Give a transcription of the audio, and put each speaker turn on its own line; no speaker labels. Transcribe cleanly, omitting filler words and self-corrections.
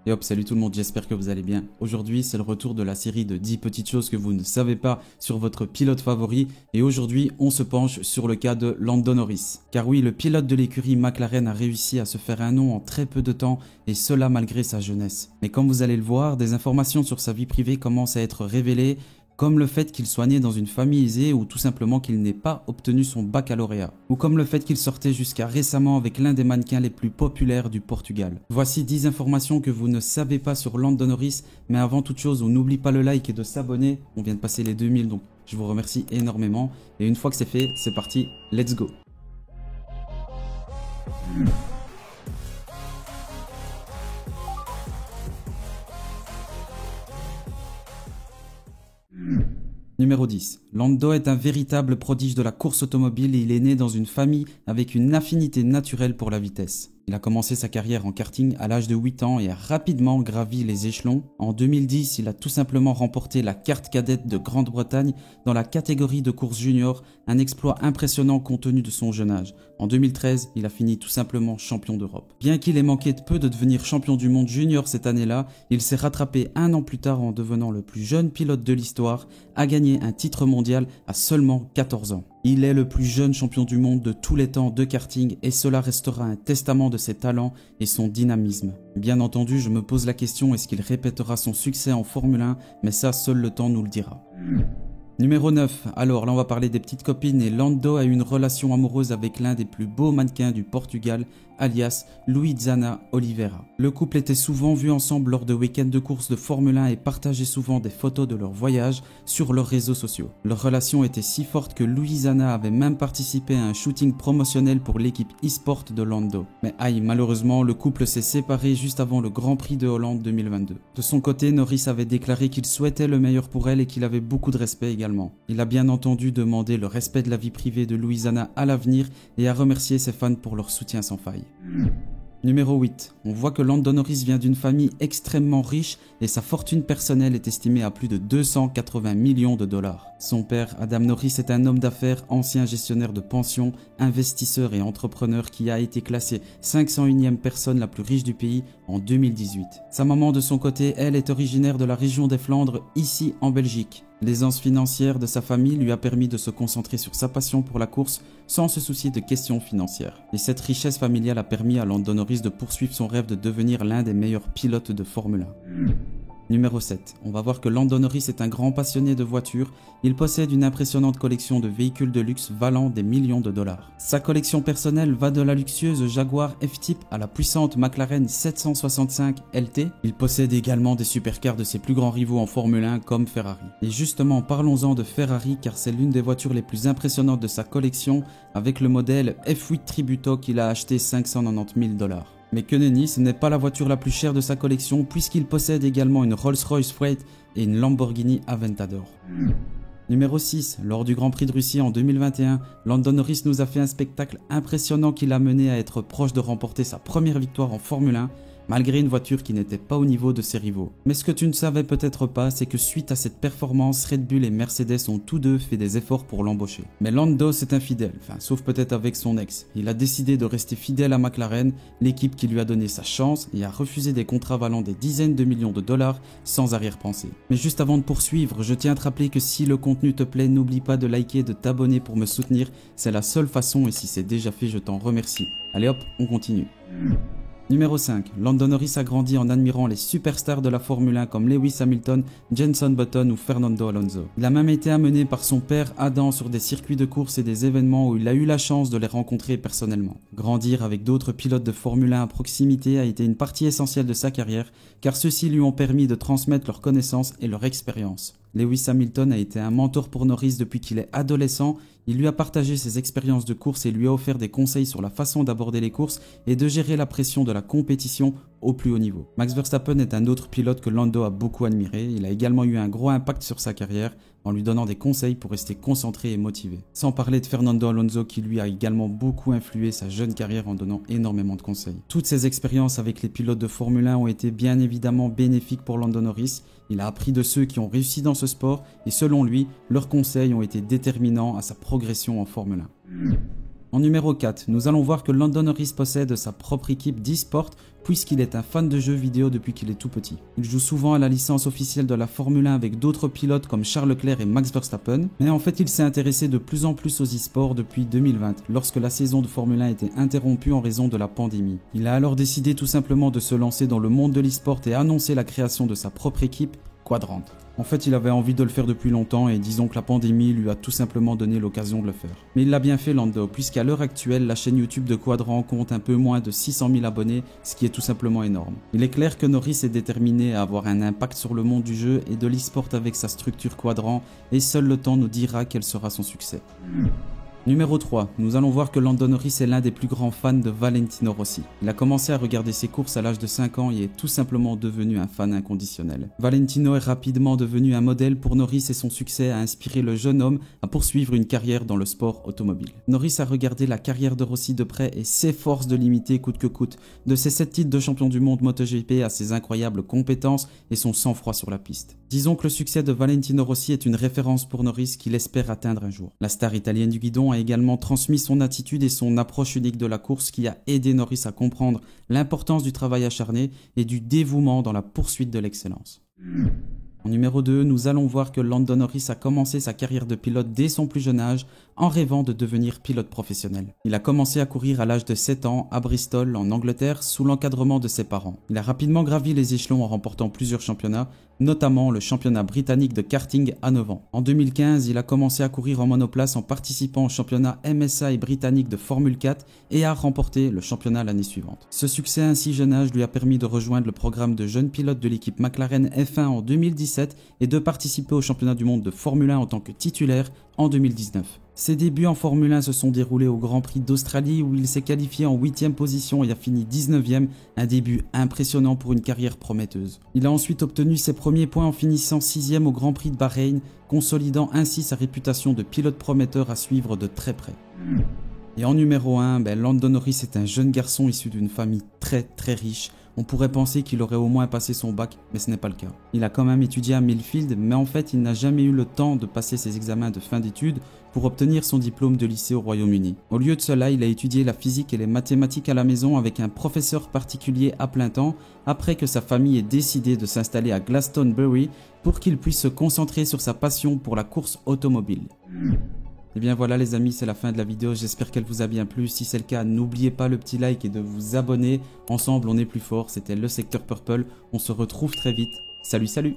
Et hop, salut tout le monde, j'espère que vous allez bien. Aujourd'hui, c'est le retour de la série de 10 petites choses que vous ne savez pas sur votre pilote favori. Et aujourd'hui, on se penche sur le cas de Lando Norris. Car oui, le pilote de l'écurie McLaren a réussi à se faire un nom en très peu de temps, et cela malgré sa jeunesse. Mais comme vous allez le voir, des informations sur sa vie privée commencent à être révélées, comme le fait qu'il soit né dans une famille aisée ou tout simplement qu'il n'ait pas obtenu son baccalauréat, ou comme le fait qu'il sortait jusqu'à récemment avec l'un des mannequins les plus populaires du Portugal. Voici 10 informations que vous ne savez pas sur Lando Norris, mais avant toute chose, on n'oublie pas le like et de s'abonner. On vient de passer les 2000, donc je vous remercie énormément. Et une fois que c'est fait, c'est parti, let's go. Numéro 10. Lando est un véritable prodige de la course automobile et il est né dans une famille avec une affinité naturelle pour la vitesse. Il a commencé sa carrière en karting à l'âge de 8 ans et a rapidement gravi les échelons. En 2010, il a tout simplement remporté la carte cadette de Grande-Bretagne dans la catégorie de course junior, un exploit impressionnant compte tenu de son jeune âge. En 2013, il a fini tout simplement champion d'Europe. Bien qu'il ait manqué de peu de devenir champion du monde junior cette année-là, il s'est rattrapé un an plus tard en devenant le plus jeune pilote de l'histoire à gagner un titre mondial à seulement 14 ans. Il est le plus jeune champion du monde de tous les temps de karting et cela restera un testament de ses talents et son dynamisme. Bien entendu, je me pose la question, est-ce qu'il répétera son succès en Formule 1, mais ça, seul le temps nous le dira. Numéro 9. Alors là on va parler des petites copines et Lando a eu une relation amoureuse avec l'un des plus beaux mannequins du Portugal, alias Luizana Oliveira. Le couple était souvent vu ensemble lors de week-ends de course de Formule 1 et partageait souvent des photos de leur voyage sur leurs réseaux sociaux. Leur relation était si forte que Luizana avait même participé à un shooting promotionnel pour l'équipe e-sport de Lando. Mais aïe, malheureusement, le couple s'est séparé juste avant le Grand Prix de Hollande 2022. De son côté, Norris avait déclaré qu'il souhaitait le meilleur pour elle et qu'il avait beaucoup de respect également. Il a bien entendu demandé le respect de la vie privée de Luizana à l'avenir et a remercié ses fans pour leur soutien sans faille. Numéro 8. On voit que Lando Norris vient d'une famille extrêmement riche et sa fortune personnelle est estimée à plus de 280 millions de dollars. Son père, Adam Norris, est un homme d'affaires, ancien gestionnaire de pension, investisseur et entrepreneur qui a été classé 501e personne la plus riche du pays en 2018. Sa maman de son côté, elle, est originaire de la région des Flandres, ici en Belgique. L'aisance financière de sa famille lui a permis de se concentrer sur sa passion pour la course sans se soucier de questions financières. Et cette richesse familiale a permis à Lando Norris de poursuivre son rêve de devenir l'un des meilleurs pilotes de Formule 1. Numéro 7. On va voir que Lando Norris est un grand passionné de voitures. Il possède une impressionnante collection de véhicules de luxe valant des millions de dollars. Sa collection personnelle va de la luxueuse Jaguar F-Type à la puissante McLaren 765 LT. Il possède également des supercars de ses plus grands rivaux en Formule 1 comme Ferrari. Et justement, parlons-en de Ferrari car c'est l'une des voitures les plus impressionnantes de sa collection avec le modèle F8 Tributo qu'il a acheté 590 000 $. Mais que nenni, ce n'est pas la voiture la plus chère de sa collection puisqu'il possède également une Rolls-Royce Freight et une Lamborghini Aventador. Numéro 6. Lors du Grand Prix de Russie en 2021, Lando Norris nous a fait un spectacle impressionnant qui l'a mené à être proche de remporter sa première victoire en Formule 1 malgré une voiture qui n'était pas au niveau de ses rivaux. Mais ce que tu ne savais peut-être pas, c'est que suite à cette performance, Red Bull et Mercedes ont tous deux fait des efforts pour l'embaucher. Mais Lando c'est infidèle, sauf peut-être avec son ex. Il a décidé de rester fidèle à McLaren, l'équipe qui lui a donné sa chance et a refusé des contrats valant des dizaines de millions de dollars sans arrière-pensée. Mais juste avant de poursuivre, je tiens à te rappeler que si le contenu te plaît, n'oublie pas de liker et de t'abonner pour me soutenir, c'est la seule façon et si c'est déjà fait, je t'en remercie. Allez hop, on continue. Numéro 5. Lando Norris a grandi en admirant les superstars de la Formule 1 comme Lewis Hamilton, Jenson Button ou Fernando Alonso. Il a même été amené par son père Adam sur des circuits de course et des événements où il a eu la chance de les rencontrer personnellement. Grandir avec d'autres pilotes de Formule 1 à proximité a été une partie essentielle de sa carrière car ceux-ci lui ont permis de transmettre leurs connaissances et leur expérience. Lewis Hamilton a été un mentor pour Norris depuis qu'il est adolescent. Il lui a partagé ses expériences de course et lui a offert des conseils sur la façon d'aborder les courses et de gérer la pression de la compétition au plus haut niveau. Max Verstappen est un autre pilote que Lando a beaucoup admiré. Il a également eu un gros impact sur sa carrière en lui donnant des conseils pour rester concentré et motivé. Sans parler de Fernando Alonso qui lui a également beaucoup influé sa jeune carrière en donnant énormément de conseils. Toutes ces expériences avec les pilotes de Formule 1 ont été bien évidemment bénéfiques pour Lando Norris. Il a appris de ceux qui ont réussi dans ce sport et selon lui, leurs conseils ont été déterminants à sa progression en Formule 1. En numéro 4, nous allons voir que Lando Norris possède sa propre équipe d'e-sport puisqu'il est un fan de jeux vidéo depuis qu'il est tout petit. Il joue souvent à la licence officielle de la Formule 1 avec d'autres pilotes comme Charles Leclerc et Max Verstappen, mais en fait il s'est intéressé de plus en plus aux e-sports depuis 2020, lorsque la saison de Formule 1 était interrompue en raison de la pandémie. Il a alors décidé tout simplement de se lancer dans le monde de l'e-sport et annoncer la création de sa propre équipe, Quadrant. En fait, il avait envie de le faire depuis longtemps et disons que la pandémie lui a tout simplement donné l'occasion de le faire. Mais il l'a bien fait Lando, puisqu'à l'heure actuelle, la chaîne YouTube de Quadrant compte un peu moins de 600 000 abonnés, ce qui est tout simplement énorme. Il est clair que Norris est déterminé à avoir un impact sur le monde du jeu et de l'e-sport avec sa structure Quadrant, et seul le temps nous dira quel sera son succès. Numéro 3, nous allons voir que Lando Norris est l'un des plus grands fans de Valentino Rossi. Il a commencé à regarder ses courses à l'âge de 5 ans et est tout simplement devenu un fan inconditionnel. Valentino est rapidement devenu un modèle pour Norris et son succès a inspiré le jeune homme à poursuivre une carrière dans le sport automobile. Norris a regardé la carrière de Rossi de près et s'efforce de l'imiter coûte que coûte. De ses 7 titres de champion du monde MotoGP à ses incroyables compétences et son sang-froid sur la piste. Disons que le succès de Valentino Rossi est une référence pour Norris qu'il espère atteindre un jour. La star italienne du guidon a également transmis son attitude et son approche unique de la course qui a aidé Norris à comprendre l'importance du travail acharné et du dévouement dans la poursuite de l'excellence. En numéro 2, nous allons voir que Lando Norris a commencé sa carrière de pilote dès son plus jeune âge en rêvant de devenir pilote professionnel. Il a commencé à courir à l'âge de 7 ans à Bristol en Angleterre sous l'encadrement de ses parents. Il a rapidement gravi les échelons en remportant plusieurs championnats, notamment le championnat britannique de karting à 9 ans. En 2015, il a commencé à courir en monoplace en participant au championnat MSI britannique de Formule 4 et a remporté le championnat l'année suivante. Ce succès à un si jeune âge lui a permis de rejoindre le programme de jeunes pilotes de l'équipe McLaren F1 en 2017 et de participer au championnat du monde de Formule 1 en tant que titulaire en 2019. Ses débuts en Formule 1 se sont déroulés au Grand Prix d'Australie où il s'est qualifié en 8e position et a fini 19e, un début impressionnant pour une carrière prometteuse. Il a ensuite obtenu ses premiers points en finissant 6e au Grand Prix de Bahreïn, consolidant ainsi sa réputation de pilote prometteur à suivre de très près. Et en numéro 1, Lando Norris est un jeune garçon issu d'une famille très riche. On pourrait penser qu'il aurait au moins passé son bac, mais ce n'est pas le cas. Il a quand même étudié à Millfield, mais en fait il n'a jamais eu le temps de passer ses examens de fin d'études pour obtenir son diplôme de lycée au Royaume-Uni. Au lieu de cela, il a étudié la physique et les mathématiques à la maison avec un professeur particulier à plein temps, après que sa famille ait décidé de s'installer à Glastonbury pour qu'il puisse se concentrer sur sa passion pour la course automobile. Et bien voilà les amis, c'est la fin de la vidéo, j'espère qu'elle vous a bien plu. Si c'est le cas, n'oubliez pas le petit like et de vous abonner. Ensemble on est plus fort, c'était le secteur Purple, on se retrouve très vite. Salut.